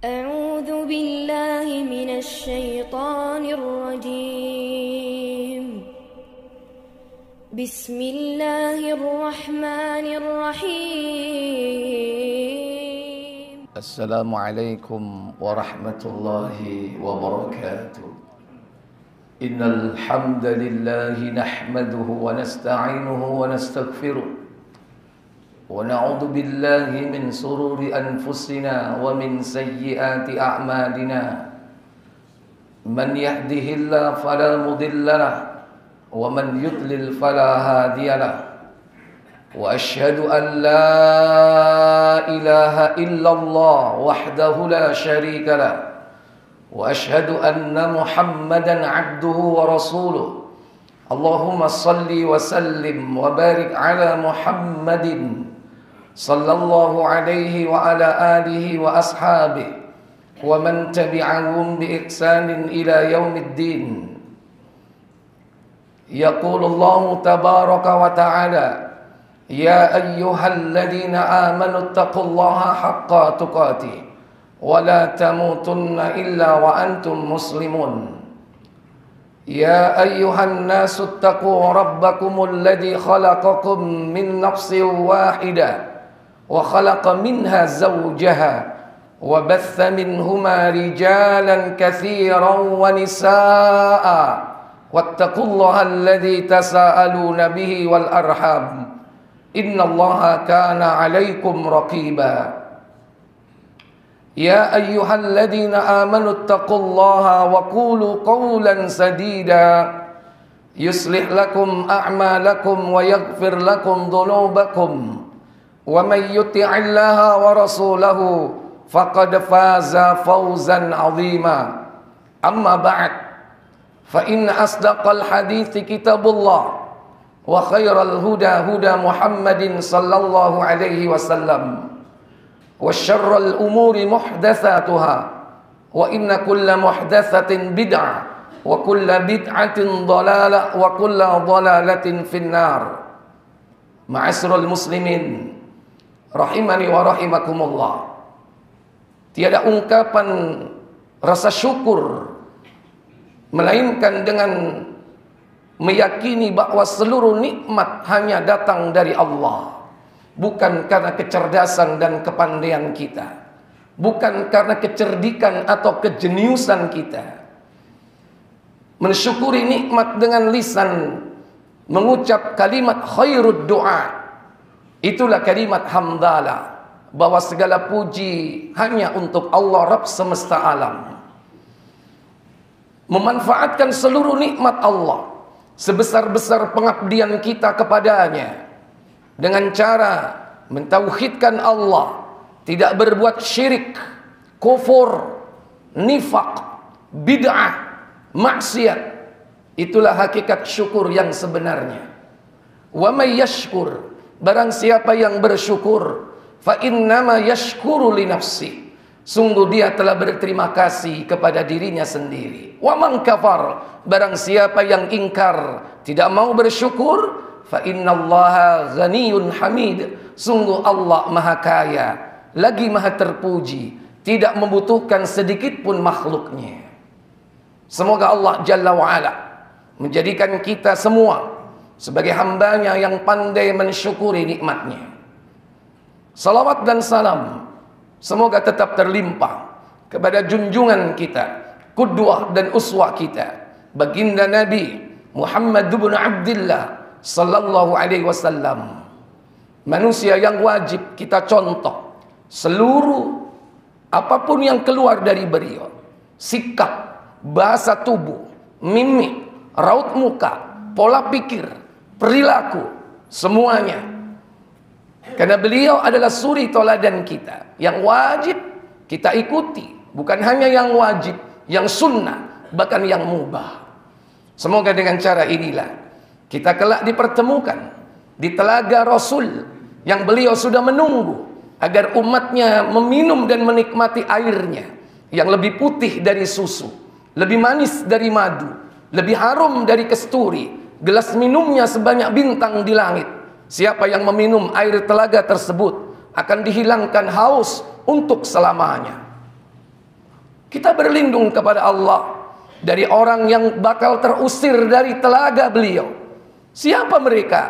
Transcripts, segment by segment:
أعوذ بالله من الشيطان الرجيم بسم الله الرحمن الرحيم السلام عليكم ورحمة الله وبركاته إن الحمد لله نحمده ونستعينه ونستغفره ونعوذ بالله من شرور أنفسنا ومن سيئات أعمالنا من يهده الله فلا مضل له ومن يضلل فلا هادي له وأشهد أن لا إله إلا الله وحده لا شريك له وأشهد أن محمدا عبده ورسوله اللهم صل وسلم وبارك على محمد صلى الله عليه وعلى آله وأصحابه ومن تبعهم بإحسان إلى يوم الدين. يقول الله تبارك وتعالى يا أيها الذين آمنوا اتقوا الله حق تقاته ولا تموتن إلا وأنتم مسلمون. يا أيها الناس اتقوا ربكم الذي خلقكم من نفس واحدة وخلق منها زوجها وبث منهما رجالا كثيرا ونساء واتقوا الله الذي تساءلون به والأرحام إن الله كان عليكم رقيبا. يا أيها الذين آمنوا اتقوا الله وقولوا قولا سديدا يصلح لكم أعمالكم ويغفر لكم ذنوبكم ومن يطع الله ورسوله فقد فاز فوزا عظيما. أما بعد فإن أصدق الحديث كتاب الله وخير الهدى هدى محمد صلى الله عليه وسلم وشر الأمور محدثاتها وإن كل محدثة بدعة وكل بدعة ضلالة وكل ضلالة في النار. معاشر المسلمين rahimani wa rahimakumullah. Tiada ungkapan rasa syukur melainkan dengan meyakini bahwa seluruh nikmat hanya datang dari Allah, bukan karena kecerdasan dan kepandaian kita, bukan karena kecerdikan atau kejeniusan kita. Mensyukuri nikmat dengan lisan, mengucap kalimat khairud doa, itulah kalimat hamdalah, bahwa segala puji hanya untuk Allah Rabb semesta alam. Memanfaatkan seluruh nikmat Allah, sebesar-besar pengabdian kita kepadanya, dengan cara mentauhidkan Allah, tidak berbuat syirik, kufur, nifaq, bid'ah, maksiat. Itulah hakikat syukur yang sebenarnya. Wa may yashkur, barang siapa yang bersyukur, fa innama yashkuru li nafsi, sungguh dia telah berterima kasih kepada dirinya sendiri. Wa man kafar, barang siapa yang ingkar, tidak mau bersyukur, fa innallaha ghaniyun hamid, sungguh Allah maha kaya lagi maha terpuji, tidak membutuhkan sedikit pun makhluknya. Semoga Allah Jalla wa'ala menjadikan kita semua sebagai hambanya yang pandai mensyukuri nikmatnya. Salawat dan salam semoga tetap terlimpah kepada junjungan kita, qudwah dan uswah kita, baginda Nabi Muhammad bin Abdullah sallallahu alaihi wasallam, manusia yang wajib kita contoh. Seluruh apapun yang keluar dari beliau, sikap, bahasa tubuh, mimik, raut muka, pola pikir, perilaku, semuanya, karena beliau adalah suri toladan kita yang wajib kita ikuti. Bukan hanya yang wajib, yang sunnah, bahkan yang mubah. Semoga dengan cara inilah kita kelak dipertemukan di telaga Rasul yang beliau sudah menunggu agar umatnya meminum dan menikmati airnya yang lebih putih dari susu, lebih manis dari madu, lebih harum dari kesturi, gelas minumnya sebanyak bintang di langit. Siapa yang meminum air telaga tersebut akan dihilangkan haus untuk selamanya. Kita berlindung kepada Allah dari orang yang bakal terusir dari telaga beliau. Siapa mereka?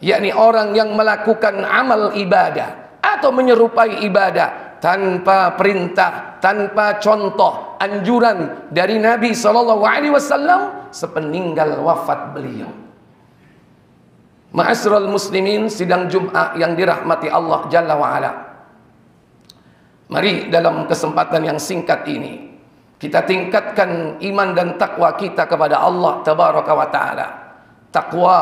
Yakni orang yang melakukan amal ibadah atau menyerupai ibadah tanpa perintah, tanpa contoh, anjuran dari Nabi SAW sepeninggal wafat beliau. Ma'asyiral muslimin, sidang Jumat yang dirahmati Allah Jalla wa'ala. Mari dalam kesempatan yang singkat ini kita tingkatkan iman dan takwa kita kepada Allah Tabaraka wa Ta'ala. Takwa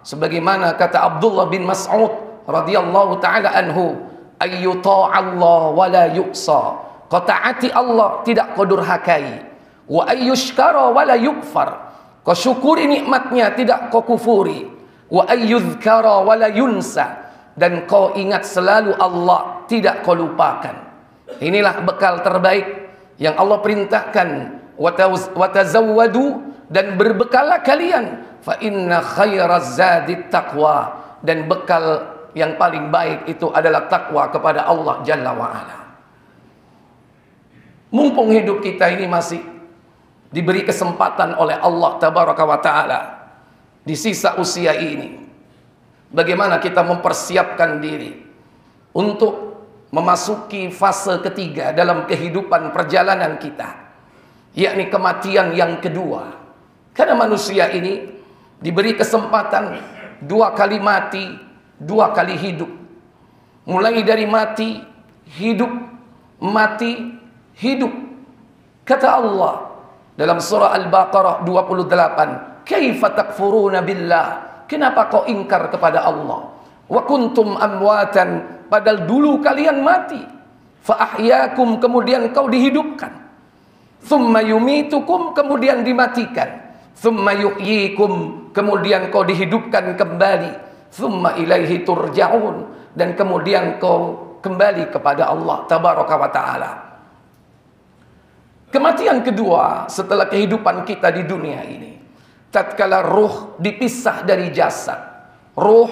sebagaimana kata Abdullah bin Mas'ud radhiyallahu ta'ala anhu, ayyuta'allah wa la yuqsa. Kau taati Allah, tidak kau durhakai. Wa ayyushkara wa la yukfar. Kau syukuri nikmatnya, tidak kau kufuri. Wa ayyudhkara wa la yunsa. Dan kau ingat selalu Allah, tidak kau lupakan. Inilah bekal terbaik yang Allah perintahkan. Watazawwadu, dan berbekalah kalian. Fa inna khairaz zadit taqwa. Dan bekal yang paling baik itu adalah takwa kepada Allah Jalla wa'ala. Mumpung hidup kita ini masih diberi kesempatan oleh Allah Tabaraka wa Ta'ala di sisa usia ini, bagaimana kita mempersiapkan diri untuk memasuki fase ketiga dalam kehidupan perjalanan kita, yakni kematian yang kedua. Karena manusia ini diberi kesempatan 2 kali mati, 2 kali hidup. Mulai dari mati, hidup, mati, hidup. Kata Allah dalam surah Al-Baqarah 28, "Kaifa takfuruna billah?" Kenapa kau ingkar kepada Allah? Wa kuntum amwatan, padahal dulu kalian mati. Fa ahyakum, kemudian kau dihidupkan. Tsumma yumitukum, kemudian dimatikan. Tsumma yuhyikum, kemudian kau dihidupkan kembali. Tsumma ilaihi turja'un, dan kemudian kau kembali kepada Allah Tabaraka wa Ta'ala. Kematian kedua setelah kehidupan kita di dunia ini, tatkala ruh dipisah dari jasad. Ruh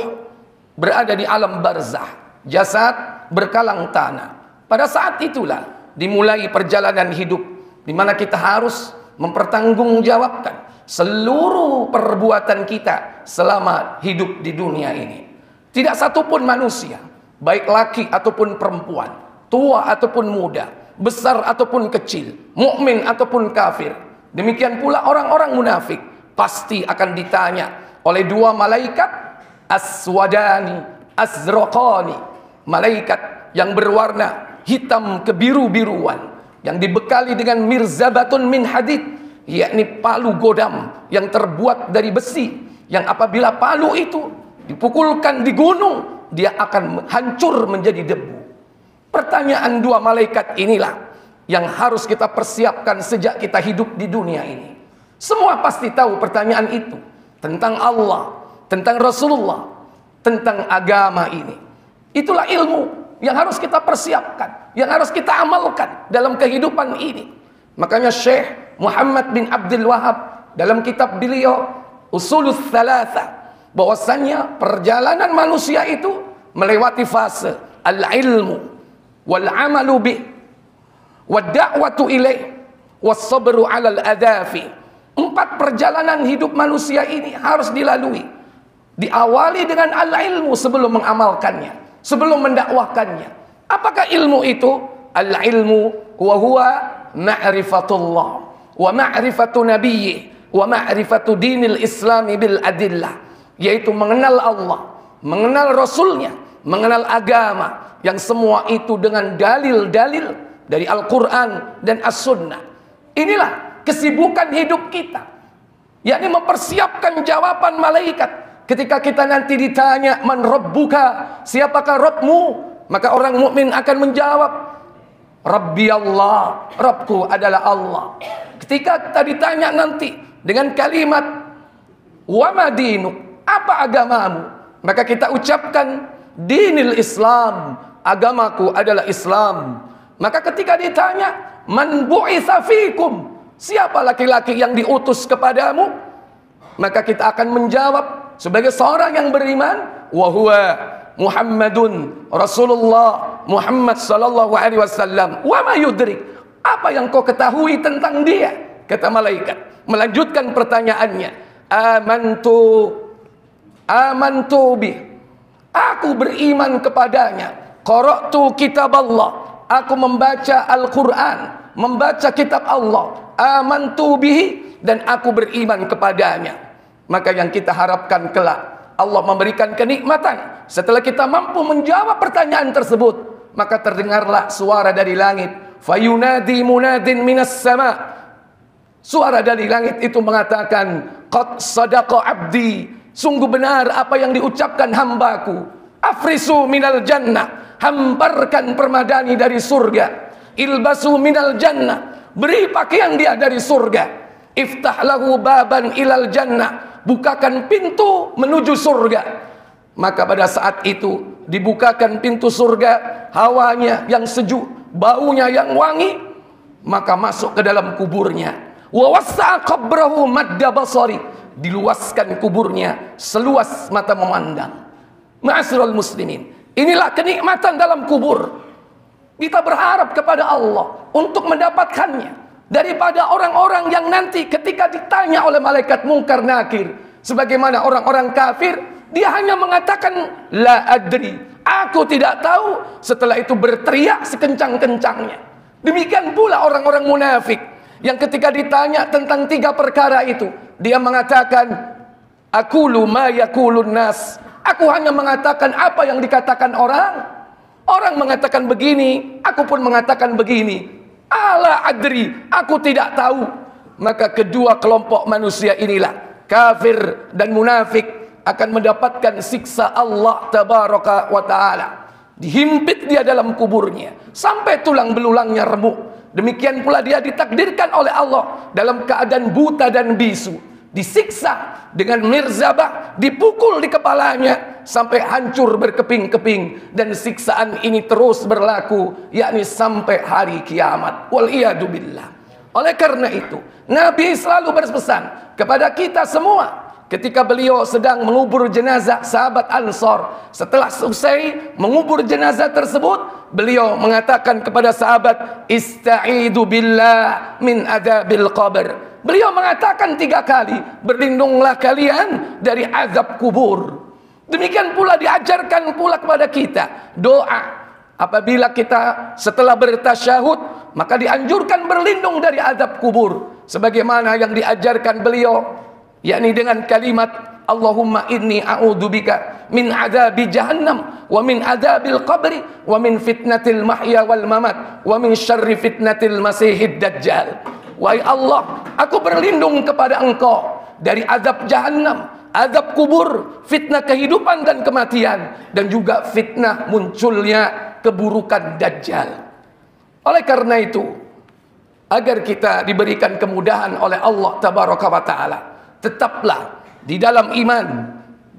berada di alam barzah, jasad berkalang tanah. Pada saat itulah dimulai perjalanan hidup, di mana kita harus mempertanggungjawabkan seluruh perbuatan kita selama hidup di dunia ini. Tidak satupun manusia, baik laki ataupun perempuan, tua ataupun muda, besar ataupun kecil, mukmin ataupun kafir, demikian pula orang-orang munafik, pasti akan ditanya oleh 2 malaikat aswadani azraqani, malaikat yang berwarna hitam kebiru-biruan, yang dibekali dengan mirzabatun min hadid, yakni palu godam yang terbuat dari besi, yang apabila palu itu dipukulkan di gunung, dia akan hancur menjadi debu. Pertanyaan 2 malaikat inilah yang harus kita persiapkan sejak kita hidup di dunia ini. Semua pasti tahu pertanyaan itu tentang Allah, tentang Rasulullah, tentang agama ini. Itulah ilmu yang harus kita persiapkan, yang harus kita amalkan dalam kehidupan ini. Makanya Syekh Muhammad bin Abdul Wahab dalam kitab beliau Usulul Thalatha, bahwasannya perjalanan manusia itu melewati fase al-ilmu wal amalu bih wad da'watu ilaih was sabru 'alal adafi. 4 perjalanan hidup manusia ini harus dilalui. Diawali dengan al-ilmu sebelum mengamalkannya, sebelum mendakwahkannya. Apakah ilmu itu? Al-ilmu wa huwa ma'rifatullah wa ma'rifatu nabiyyih wa ma'rifatu dinil islami bil adillah, yaitu mengenal Allah, mengenal Rasulnya, mengenal agama, yang semua itu dengan dalil-dalil dari Al-Quran dan As-Sunnah. Inilah kesibukan hidup kita, yakni mempersiapkan jawaban malaikat. Ketika kita nanti ditanya, man rabbuka, siapakah Rabbmu? Maka orang mukmin akan menjawab, Rabbi Allah, Rabbku adalah Allah. Ketika kita ditanya nanti dengan kalimat, wa ma dinuk, apa agamamu? Maka kita ucapkan, dinil Islam, agamaku adalah Islam. Maka ketika ditanya, man bu'itsa fikum, siapa laki-laki yang diutus kepadamu? Maka kita akan menjawab sebagai seorang yang beriman, wa huwa Muhammadun Rasulullah Muhammad sallallahu alaihi wasallam. Wa ma yudrik, Apa yang kau ketahui tentang dia? Kata malaikat. Melanjutkan pertanyaannya. Amantu bih. Aku beriman kepadanya. Qara'tu kitab Allah. Aku membaca Al-Quran, membaca kitab Allah. Amantu bihi, dan aku beriman kepadanya. Maka yang kita harapkan kelak, Allah memberikan kenikmatan. Setelah kita mampu menjawab pertanyaan tersebut, maka terdengarlah suara dari langit. Fayunadi munadin minas sama. Suara dari langit itu mengatakan, qad sadaqa abdi. Sungguh benar apa yang diucapkan hambaku. Afrisu minal jannah. Hamparkan permadani dari surga. Ilbasu minal jannah. Beri pakaian dia dari surga. Iftah lahu baban ilal jannah. Bukakan pintu menuju surga. Maka pada saat itu dibukakan pintu surga. Hawanya yang sejuk, baunya yang wangi. Maka masuk ke dalam kuburnya. Wa wassa'a qabrahu madda basari. Diluaskan kuburnya seluas mata memandang. Ma'asyiral muslimin, inilah kenikmatan dalam kubur. Kita berharap kepada Allah untuk mendapatkannya daripada orang-orang yang nanti ketika ditanya oleh malaikat Munkar Nakir, sebagaimana orang-orang kafir, dia hanya mengatakan la adri, aku tidak tahu, setelah itu berteriak sekencang-kencangnya. Demikian pula orang-orang munafik yang ketika ditanya tentang 3 perkara itu, dia mengatakan aqulu ma yaqulun nas. Aku hanya mengatakan apa yang dikatakan orang. Orang mengatakan begini, aku pun mengatakan begini. Ala adri, aku tidak tahu. Maka kedua kelompok manusia inilah, kafir dan munafik, akan mendapatkan siksa Allah tabaraka wa ta'ala. Dihimpit dia dalam kuburnya sampai tulang belulangnya remuk. Demikian pula dia ditakdirkan oleh Allah dalam keadaan buta dan bisu, disiksa dengan mirzabah, dipukul di kepalanya sampai hancur berkeping-keping, dan siksaan ini terus berlaku yakni sampai hari kiamat. Waliyadu billah. Oleh karena itu Nabi selalu berpesan kepada kita semua ketika beliau sedang mengubur jenazah sahabat Ansar. Setelah selesai mengubur jenazah tersebut, beliau mengatakan kepada sahabat, ista'idu billah min adabil qabr. Beliau mengatakan 3 kali, berlindunglah kalian dari azab kubur. Demikian pula diajarkan pula kepada kita doa. Apabila kita setelah bertasyahud, maka dianjurkan berlindung dari azab kubur. Sebagaimana yang diajarkan beliau, yakni dengan kalimat Allahumma inni a'udzubika min adzabi jahannam wa min adzabil qabri wa min fitnatil mahya wal mamat wa min syarri fitnatil masihid dajjal. Wahai Allah, aku berlindung kepada Engkau dari azab jahannam, azab kubur, fitnah kehidupan dan kematian, dan juga fitnah munculnya keburukan dajjal. Oleh karena itu, agar kita diberikan kemudahan oleh Allah tabaraka wa ta'ala, tetaplah di dalam iman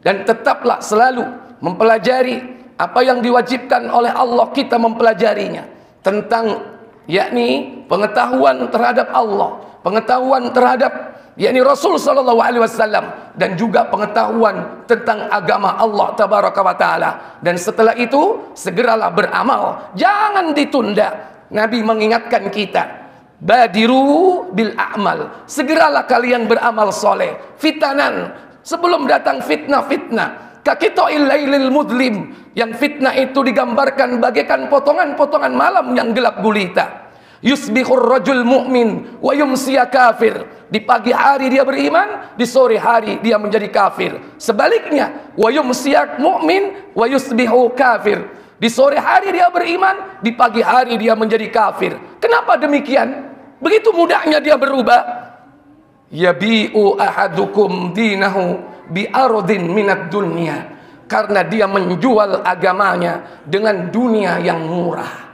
dan tetaplah selalu mempelajari apa yang diwajibkan oleh Allah kita mempelajarinya, tentang yakni pengetahuan terhadap Allah, pengetahuan terhadap yakni Rasul sallallahu alaihi wasallam, dan juga pengetahuan tentang agama Allah tabaraka wa taala. Dan setelah itu segeralah beramal, jangan ditunda. Nabi mengingatkan kita, badiru bil a'mal, segeralah kalian beramal soleh, fitanan, sebelum datang fitnah-fitnah. Kakito'il lailil mudlim, yang fitnah itu digambarkan bagaikan potongan-potongan malam yang gelap gulita. Yusbihur rajul mu'min wa yumsiya kafir. Di pagi hari dia beriman, di sore hari dia menjadi kafir. Sebaliknya, wa yumsiya mu'min wa yusbihu kafir. Di sore hari dia beriman, di pagi hari dia menjadi kafir. Kenapa demikian? Begitu mudahnya dia berubah. Yabi'u ahadukum dinahu bi'aradin minad dunya. Karena dia menjual agamanya dengan dunia yang murah.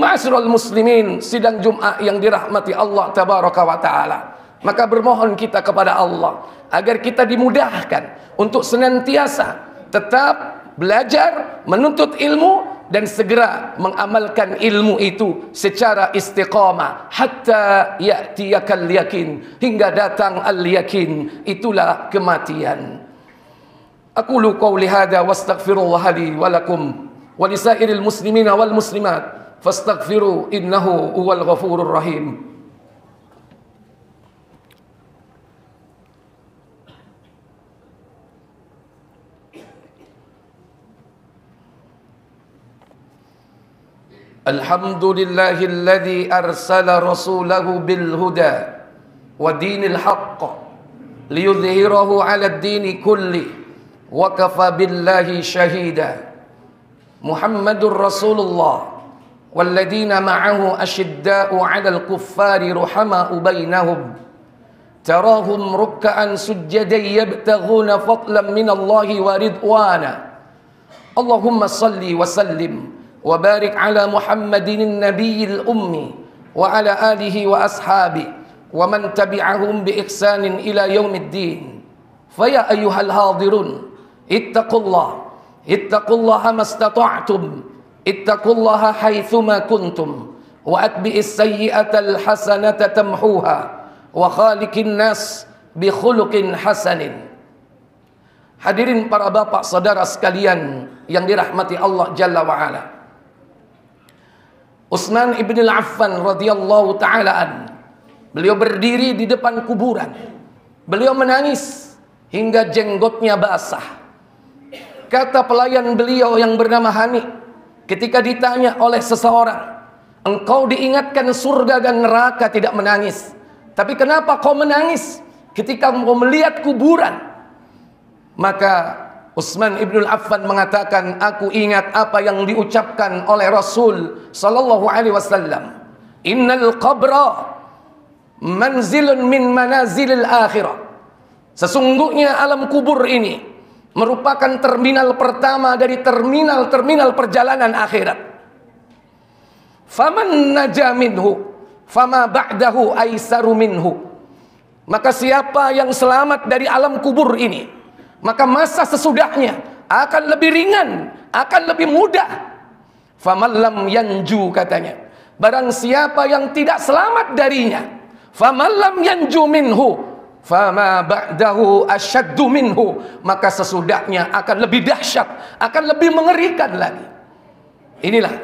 Ma'asyiral muslimin, sidang Jumat yang dirahmati Allah tabaraka wa ta'ala. Maka bermohon kita kepada Allah agar kita dimudahkan untuk senantiasa tetap belajar, menuntut ilmu, dan segera mengamalkan ilmu itu secara istiqamah hatta ya'tiyakal yakin, hingga datang al-yakin, itulah kematian. Aqulu qawli hadza wastaghfirullah li wa lakum wa lisairil muslimina wal muslimat fastaghfiru innahu huwal ghafurur rahim. Alhamdulillahilladzi arsala rasulahu bil huda wa dinil haqq liyudhhirahu 'alad dini kulli wa kafa billahi shahida. Muhammadur Rasulullah walladzina ma'ahu ashidda'u 'alal kuffari ruhama'u bainahum tarahum ruk'an sujjadan yabtaghuna fadlan minallahi wa ridwana. Allahumma salli wa sallim wa barik ala Muhammadin nabiyil ummi wa ala alihi wa ashabi wa man tabi'ahum bi ihsanin ila yaumiddin. Fa ya ayyuhal hadirun ittaqullaha mastata'tum, ittaqullaha haitsuma kuntum wa atbi'is sayyi'atal hasanata tamhuha wa khaliqin nas bi khuluqin hasanin. Hadirin para bapak saudara sekalian yang dirahmati Allah Jalla wa Ala, Utsman ibn Affan radhiyallahu ta'ala an, beliau berdiri di depan kuburan. Beliau menangis hingga jenggotnya basah. Kata pelayan beliau yang bernama Hani ketika ditanya oleh seseorang, engkau diingatkan surga dan neraka tidak menangis, tapi kenapa kau menangis ketika kau melihat kuburan? Maka Utsman ibn Affan mengatakan, aku ingat apa yang diucapkan oleh Rasul sallallahu alaihi wasallam, innal qabra manzilun min manazilil akhirah. Sesungguhnya alam kubur ini merupakan terminal pertama dari terminal-terminal perjalanan akhirat. Faman naja minhu fama ba'dahu aisaru minhu. Maka siapa yang selamat dari alam kubur ini, maka masa sesudahnya akan lebih ringan, akan lebih mudah. Faman lam yanju, katanya, barang siapa yang tidak selamat darinya, faman lam yanju minhu fama ba'dahu asyaddu minhu, maka sesudahnya akan lebih dahsyat, akan lebih mengerikan lagi. Inilah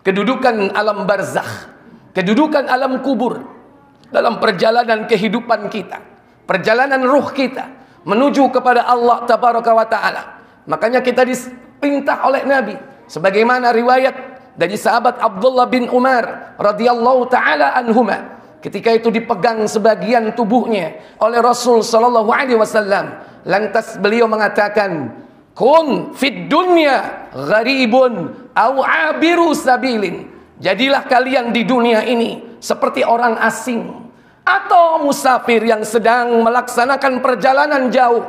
kedudukan alam barzakh, kedudukan alam kubur dalam perjalanan kehidupan kita, perjalanan ruh kita menuju kepada Allah Tabaraka wa Ta'ala. Makanya kita diperintah oleh Nabi, sebagaimana riwayat dari sahabat Abdullah bin Umar radhiyallahu ta'ala anhuma, ketika itu dipegang sebagian tubuhnya oleh Rasul sallallahu alaihi wasallam, lantas beliau mengatakan, kun fid dunya gharibun au abiru sabilin. Jadilah kalian di dunia ini seperti orang asing atau musafir yang sedang melaksanakan perjalanan jauh.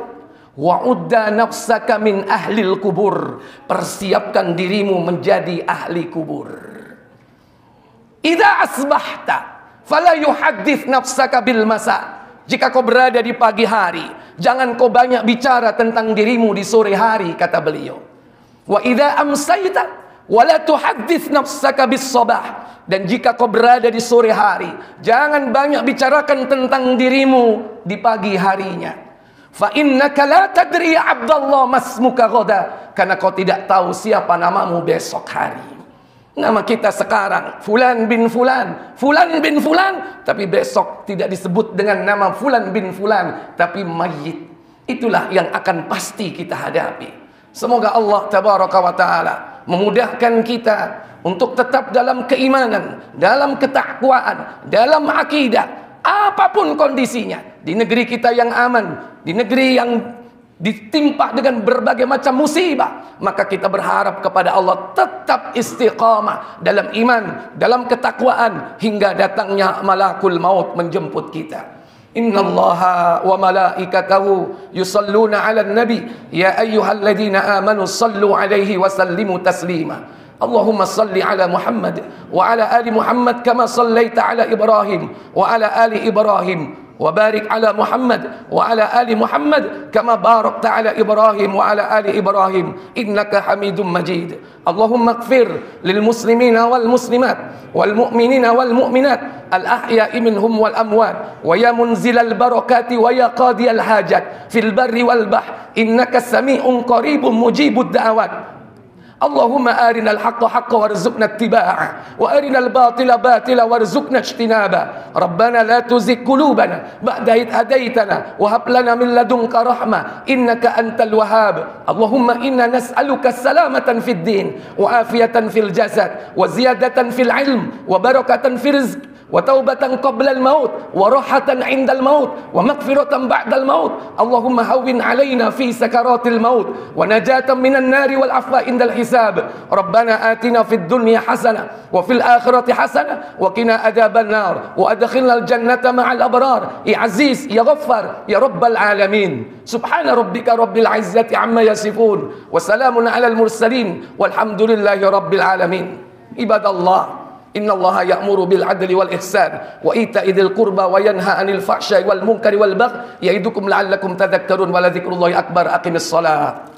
Wa'udda nafsaka min ahlil kubur. Persiapkan dirimu menjadi ahli kubur. Idza asbahta fala yuhaddits nafsaka bil masa. Jika kau berada di pagi hari, jangan kau banyak bicara tentang dirimu di sore hari, kata beliau. Wa idza amsayta wala tuhaddits nafsaka bis sabah. Dan jika kau berada di sore hari, jangan banyak bicarakan tentang dirimu di pagi harinya. Fa innaka la tadri ya Abdullah masmuka ghadan, karena kau tidak tahu siapa namamu besok hari. Nama kita sekarang Fulan bin Fulan, Fulan bin Fulan, tapi besok tidak disebut dengan nama Fulan bin Fulan, tapi mayit. Itulah yang akan pasti kita hadapi. Semoga Allah Tabaraka wa Ta'ala memudahkan kita untuk tetap dalam keimanan, dalam ketakwaan, dalam akidah, apapun kondisinya, di negeri kita yang aman, di negeri yang ditimpa dengan berbagai macam musibah, maka kita berharap kepada Allah tetap istiqamah dalam iman, dalam ketakwaan, hingga datangnya malakul maut menjemput kita. Innallaha wa malaikatahu yusalluna 'alan nabi ya ayyuhalladzina amanu sallu 'alaihi wa sallimu taslima. Allahumma salli ala Muhammad wa ala ali Muhammad kama sallaita ala Ibrahim wa ala ali Ibrahim wa barik ala Muhammad wa ala ali Muhammad kama barakta ala Ibrahim wa ala ali Ibrahim innaka Hamidum Majid. Allahumma ighfir lil muslimina wal muslimat wal mu'minina wal mu'minat al ahya'i minhum wal amwat wa ya munzilal barakati wa ya qadiyal hajat fil barri wal bahr innaka sami'un qaribun mujibud da'awat. Allahumma arinal haqqa haqqa warzuqna ittiba'ah wa arinal batila batila warzuqna ijtinaba. Rabbana la tuzigh qulubana ba'da idh hadaitana wa hab lana min ladunka rahmah innaka antal wahhab. Allahumma inna nas'aluka salamatan fid din wa afiyatan fil jasad wa ziyadatan fil ilm wa barakatan fil rizq wa taubatan qabla al-maut wa rahatan 'inda al-maut wa maghfiratan ba'da al-maut. Allahumma hawwin 'alaina fi sakaratil maut wa najatan minan nari wal 'afwa 'inda al-hisab. Rabbana atina fid dunya hasanah wa fil akhirati hasanah wa qina adzaban nar wa adkhilnal jannata ma'al abrar. Ya Aziz ya Ghaffar ya Rabbal alamin. Subhana rabbika rabbil 'izzati 'amma yasifun wa salamun 'alal mursalin walhamdulillahi rabbil alamin. Ibadallah, inna Allaha ya'muru bil adli wal ihsan wa ita'i dzil qurba wa yanha 'anil fahsya'i wal munkari wal baghi ya'idukum la'allakum tadhakkarun wa la dzikrullahi akbar. Aqimis shalah.